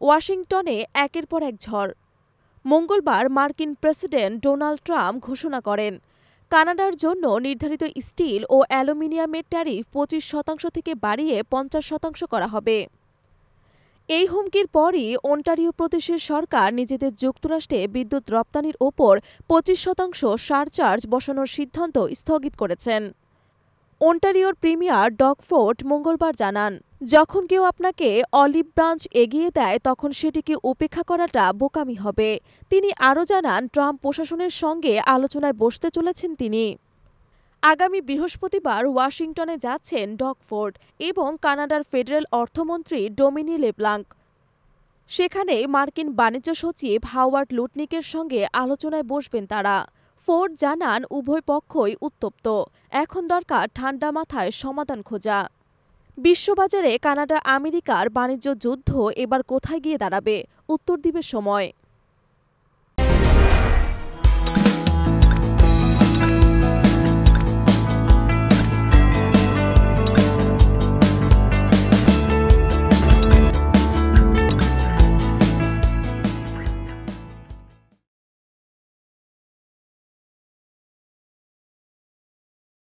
ওয়াশিংটনে একের পর এক ঝড়। মঙ্গলবার মার্কিন প্রেসিডেন্ট ডোনাল্ড ট্রাম্প ঘোষণা করেন, কানাডার জন্য নির্ধারিত স্টিল ও অ্যালুমিনিয়ামের ট্যারিফ ২৫% থেকে বাড়িয়ে ৫০% করা হবে। এই হুমকির পরই অন্টারিও প্রদেশের সরকার নিজেদের যুক্তরাষ্ট্রে বিদ্যুৎ রপ্তানির ওপর ২৫% সারচার্জ বসানোর সিদ্ধান্ত স্থগিত করেছেন। অন্টারিওর প্রিমিয়ার ডগ ফোর্ড মঙ্গলবার জানান, যখন কেউ আপনাকে অলিভ ব্রাঞ্চ এগিয়ে দেয় তখন সেটিকে উপেক্ষা করাটা বোকামি হবে। তিনি আরও জানান, ট্রাম্প প্রশাসনের সঙ্গে আলোচনায় বসতে চলেছেন তিনি। আগামী বৃহস্পতিবার ওয়াশিংটনে যাচ্ছেন ডগ ফোর্ড এবং কানাডার ফেডারেল অর্থমন্ত্রী ডোমিনি লেব্লাঙ্ক। সেখানে মার্কিন বাণিজ্য সচিব হাওয়ার্ড লুটনিকের সঙ্গে আলোচনায় বসবেন তারা। ফোর্ড জানান, উভয় পক্ষই উত্তপ্ত, এখন দরকার ঠান্ডা মাথায় সমাধান খোঁজা। বিশ্ববাজারে কানাডা আমেরিকার বাণিজ্য যুদ্ধ এবার কোথায় গিয়ে দাঁড়াবে, উত্তর দিবে সময়।